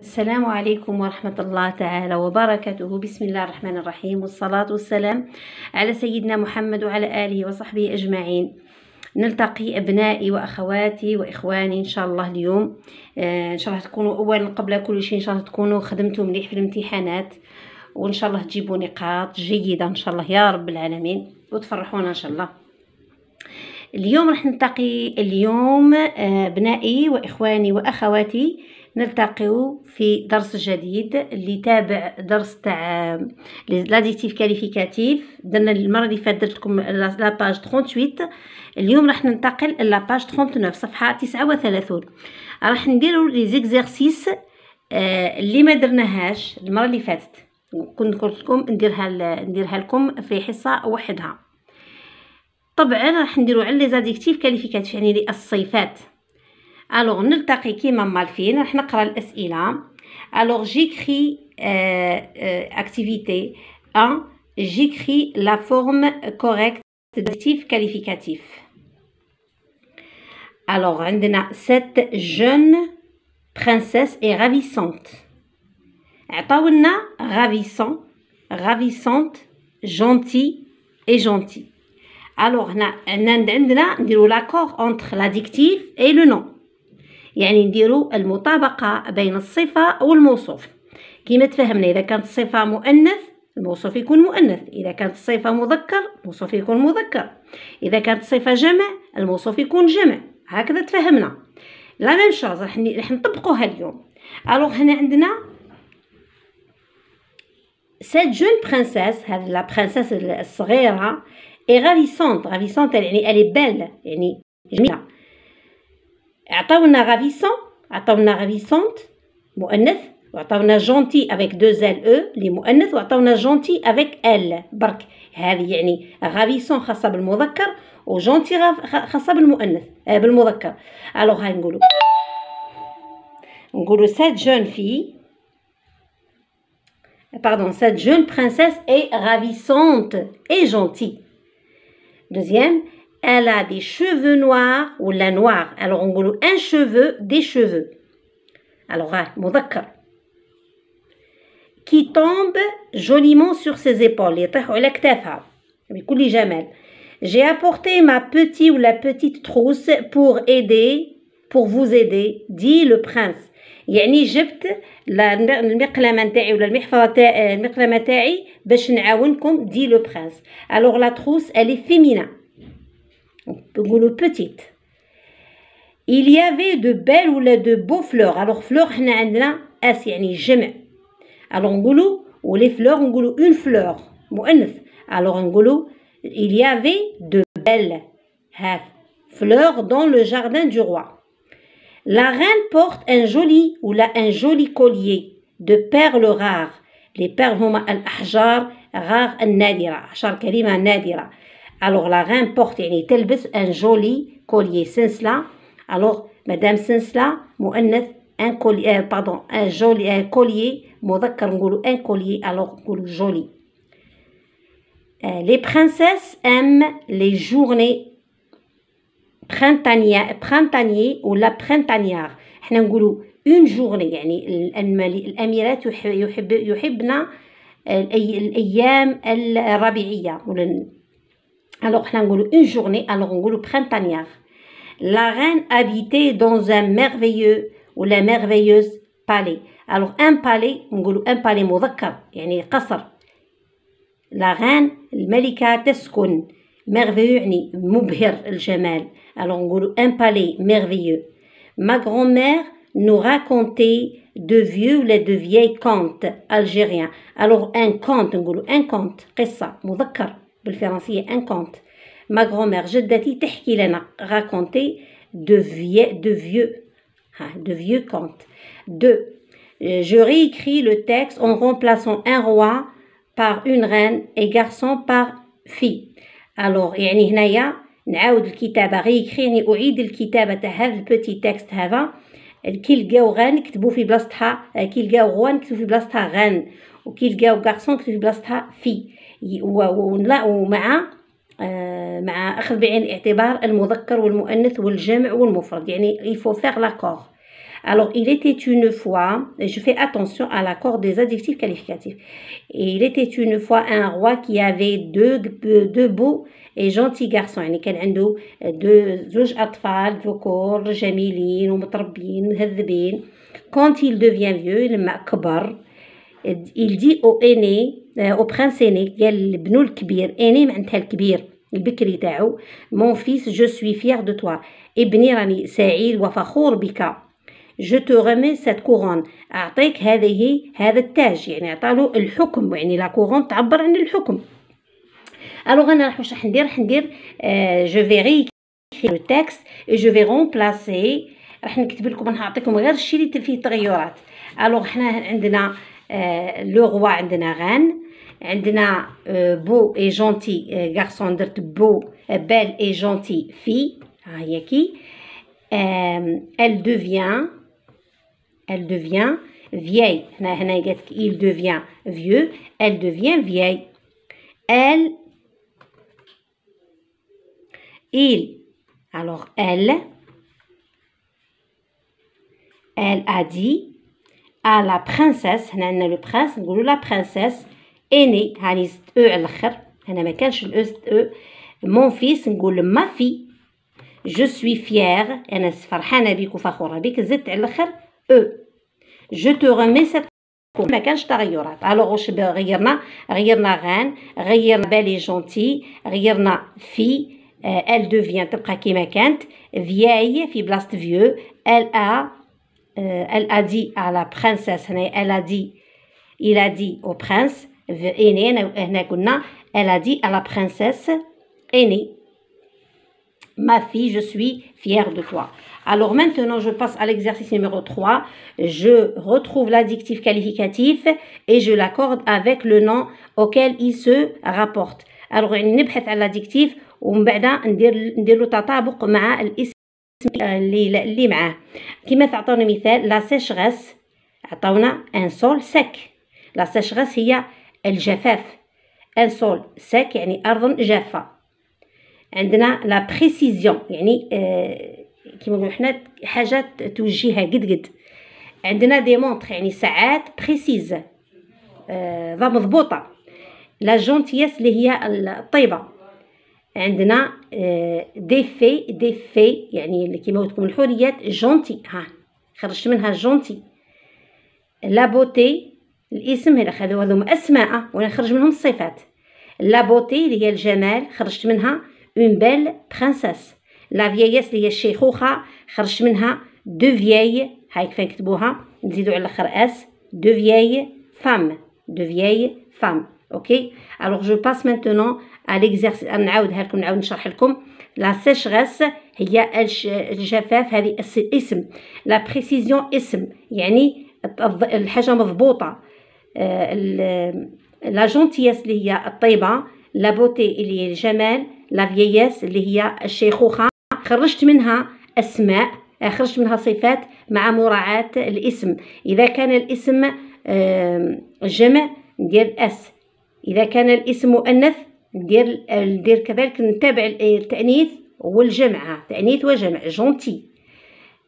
السلام عليكم ورحمة الله تعالى وبركاته. بسم الله الرحمن الرحيم، والصلاة والسلام على سيدنا محمد وعلى آله وصحبه أجمعين. نلتقي أبنائي وأخواتي وإخواني إن شاء الله اليوم. إن شاء الله تكونوا أولا قبل كل شيء إن شاء الله تكونوا خدمتوا مليح في الامتحانات، وإن شاء الله تجيبوا نقاط جيدة إن شاء الله يا رب العالمين، وتفرحونا إن شاء الله. اليوم راح نلتقي اليوم أبنائي وإخواني وأخواتي، نلتقيو في درس جديد اللي تابع درس تاع لاديكتيف كاليفيكاتيف. درنا المره اللي فاتت درت لكم لا باج 38. اليوم راح ننتقل لا باج 39 صفحه 39. راح نديروا لي زيكزارسيس اللي ما درناهاش المره اللي فاتت، كنت قلت لكم نديرها لكم في حصه وحدها. طبعا راح نديروا على لي زاديكتيف كاليفيكاتيف يعني لي الصفات. الوغ نلتقي كيما مالفين، راح نقرا الاسئله. الوغ جيكري اكتيفيتي 1، جيكري لا فورم كوريكت d'adjectif qualificatif. Alors عندنا cette jeune princesse est ravissante. عطاولنا ravissant, ravissante, gentil et gentil. Alors هنا عندنا نديرو l'accord entre l'adjectif et le nom، يعني نديرو المطابقة بين الصفة والموصوف. كيما تفهمنا، إذا كانت الصفة مؤنث الموصوف يكون مؤنث، إذا كانت الصفة مذكر الموصوف يكون مذكر، إذا كانت الصفة جمع الموصوف يكون جمع. هكذا تفهمنا. لا ميم شوز راح نطبقوها اليوم. الوغ هنا عندنا cette jeune princesse، هذه لا برانسيس الصغيرة، est ravissante. ravissante يعني elle est belle، يعني جميلة. عطاونا ravissante مؤنث، وعطاونا gentil avec 2 L E اللي مؤنث، وعطاونا gentil avec L برك. هذه يعني ravissant خاصة بالمذكر، و gentil خاصة بالمؤنث بالمذكر. الوغ هاي نقولوا cette jeune fille، pardon, cette jeune princesse est ravissante et gentille. Deuxième, elle a des cheveux noirs ou la noire. Alors on dit un cheveu, des cheveux. Alors مذكر. Qui tombe joliment sur ses épaules. يطيحوا على كتافها بكل جمال. J'ai apporté ma petite ou la petite trousse pour vous aider, dit le prince. يعني جبت المقلمة نتاعي ولا المقلمة تاعي باش نعاونكم، دي لو برانس. alors la trousse elle est féminin، نقولوا petite. il y avait de belles ou de beaux fleurs. alors fleur حنا عندنا اس يعني جمع، alors نقولوا ولي fleurs نقولوا une fleur مؤنث. alors نقولوا il y avait de belles fleurs dans le jardin du roi. La reine porte un joli collier de perles rares. Les perles هما الأحجار rares النادرة، أحجار كريمة نادرة. alors la reine porte يعني تلبس un joli collier سنسلة. alors مدام سنسلة مؤنث un collier un joli collier مذكر نقولوا un collier، alors نقولوا joli. Les princesses aiment les journées printanier ou la printanière. احنا نقولوا une journée يعني الأميرات يحبنا الأيام الربيعية. alors احنا نقولوا une journée، alors نقولوا printanière. la reine habitait dans un merveilleux ou la merveilleuse palais. alors un palais نقولوا un palais مذكر يعني قصر. la reine الملكة تسكن، merveilleux يعني مبهر الجمال، alors نقولوا un palais merveilleux. ma grand-mère nous racontait de vieux ou de vieilles contes algériens. alors un conte نقولوا un conte قصة مذكر بالفرنسية un conte. ma grand-mère جدتي تحكي لنا raconter de vieux contes. 2. je réécris le texte en remplaçant un roi par une reine et garçon par fille. alors يعني هنايا نعاود الكتابة، غيكري يعني أعيد الكتابة تاع هذا البوتي تكست هذا. كي لقاو غان نكتبو في بلاصتها، كي لقاو غوا نكتبو في بلاصتها غان، وكي لقاو غارسون نكتبو في بلاصتها في، ومع مع أخذ بعين الاعتبار المذكر والمؤنث والجمع والمفرد، يعني il faut faire l'accord. Alors, il était une fois, et je fais attention à l'accord des adjectifs qualificatifs. Et il était une fois un roi qui avait deux beaux et gentils garçons. يعني كان عنده زوج أطفال ذكور جميلين ومتربيين مهذبين. Quand il devient vieux, لما كبر, il dit au aîné, au prince aîné, قال لبنو الكبير, aîné معناتها الكبير البكري تاعو, mon fils, je suis fier de toi. ابني راني سعيد وفخور بك. Je te remets cette couronne. أعطيك هذا التاج, يعني أعطاله الحكم, يعني لا couronne تعبر عن الحكم. Alors أنا راح ندير je vais réécrire le texte et je vais remplacer. راح نكتب لكم, أنا هعطيكم غير الشيء اللي فيه تغيرات. Alors إحنا عندنا le roi, عندنا غان, عندنا beau et gentil garçon, درت beau belle et gentil fille, ها هي كي. Elle devient vieille. هنا قالت il devient vieux, elle devient vieille. Alors elle a dit à la princesse, هنا عندنا le prince, نقولوا la princesse aînée, هاني زدت او على الاخر, هنا ما كانش الاو زدت او. mon fils, نقول ma fille, je suis fière, أنا فرحانة بيك وفخورة بيك, زدت على الاخر او. je te remets cette couronne, ما كانش تغيرات. alors واش غيرنا غان, غيرنا belle et gentil, غيرنا fille, elle devient تبقى كيما كانت, vieille في بلاصة vieux. Elle a dit à la princesse, il a dit au prince aîné, هنا قلنا elle a dit à la princesse aînée, ma fille, je suis fière de toi. Alors maintenant, je passe à l'exercice numéro 3. Je retrouve l'adjectif qualificatif et je l'accorde avec le nom auquel il se rapporte. Alors نبحث على l'adjectif ومن بعد ندير له تطابق مع الاسم اللي معاه. كما تعطونا مثال لا sécheresse, عطونا un sol sec. لا sécheresse هي الجفاف, un sol sec يعني أرض جافة. عندنا لا précision يعني كما نقولوا حنا حاجات توجيها قد. عندنا دي مونطر يعني ساعات précise مضبوطة. لا gentillesse اللي هي الطيبة. عندنا دي في يعني اللي كيما تكون الحوريات جونتي, ها خرجت منها جونتي. لا بوتي الاسم, هذوما اسماء وانا خرج منهم الصفات. لا بوتي اللي هي الجمال, خرجت منها اون بيل برانسيس. لا فييس اللي هي الشيخوخه, خرجت منها دو فيي, هاي كيف نكتبوها نزيدو على الاخر اس, دو فيي فام. اوكي. alors je passe maintenant à l'exercice. نعاود نشرح لكم. لا sécheresse هي الجفاف, هذه اسم. لا بريسيزيون اسم يعني الحاجه مضبوطه. لا جونتيس اللي هي الطيبه. لا بوتي اللي هي الجمال. لا فييس اللي هي الشيخوخه. خرجت منها اسماء, خرجت منها صفات مع مراعاه الاسم. اذا كان الاسم جمع ندير اس, إذا كان الاسم مؤنث ندير كذلك نتابع التأنيث والجمع, تأنيث وجمع. جونتي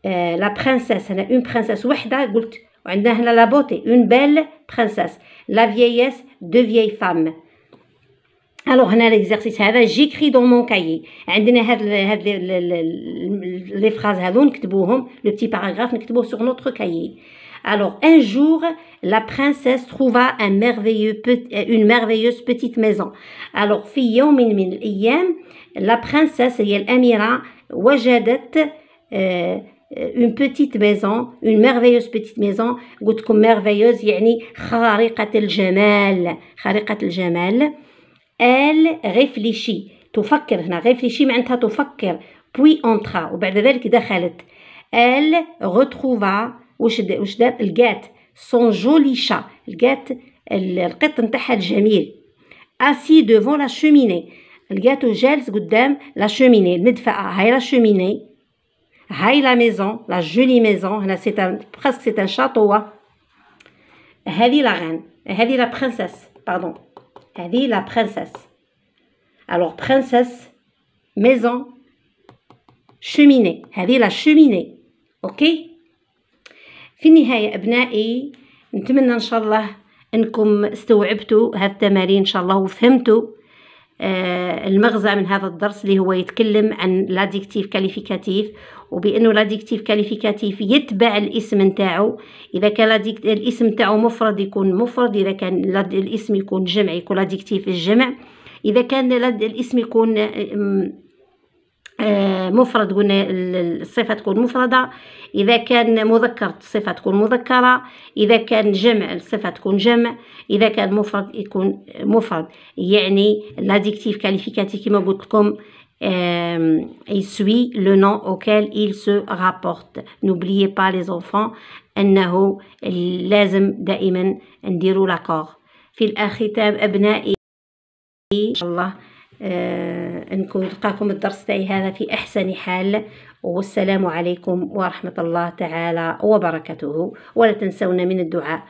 لا برانسيس, هنا اون برانسيس وحده قلت, وعندنا هنا لا بوتي اون بيل برانسيس. لا فييس دو فيي فام. الوغ هنا ليكزارسيس هذا جيكري دون مون كايي. عندنا هاد لي فراز هذو نكتبوهم, لو بتي باراغراف نكتبوه سور نوتر كايي. Alors, un jour, la princesse trouva une merveilleuse petite maison. Alors, في يوم من الأيام, la princesse هي الأميرة وجدت une petite maison, une merveilleuse petite maison. قلت لكم merveilleuse يعني خارقة الجمال. Elle réfléchit, تفكر. هنا réfléchit معناتها تفكر. puis entra, وبعد ذلك دخلت. Elle retrouva, واش دار, لقات son joli chat, لقات القط نتاعها الجميل. assis devant la cheminée, لقاتو جالس قدام لا cheminée, المدفأة. هاي لا cheminée, هاي لا maison, la jolie maison. هنا presque c'est un château. هذه لا reine, هذه لا princesse, pardon, هذه لا princesse. alors princesse, maison, cheminée, هذه لا cheminée. ok. في النهاية أبنائي نتمنى إن شاء الله أنكم استوعبتوا هذه التمارين إن شاء الله وفهمتوا المغزى من هذا الدرس اللي هو يتكلم عن لاديكتيف كاليفيكاتيف، وبأنه لاديكتيف كاليفيكاتيف يتبع الاسم نتاعو. إذا كان الاسم نتاعو مفرد يكون مفرد، إذا كان الاسم يكون جمع يكون لاديكتيف الجمع، إذا كان الاسم يكون مفرد قلنا الصفة تكون مفردة، إذا كان مذكر الصفة تكون مذكرة، إذا كان جمع الصفة تكون جمع، إذا كان مفرد يكون مفرد. يعني l'adjectif qualificatif كما قلت لكم il suit le nom auquel il se rapporte. N'oubliez pas les enfants أنه لازم دائما نديروا لاكور. في الختام أبنائي إن شاء الله أنكم نلقاكم الدرس تاعي هذا في أحسن حال، والسلام عليكم ورحمة الله تعالى وبركاته. ولا تنسونا من الدعاء.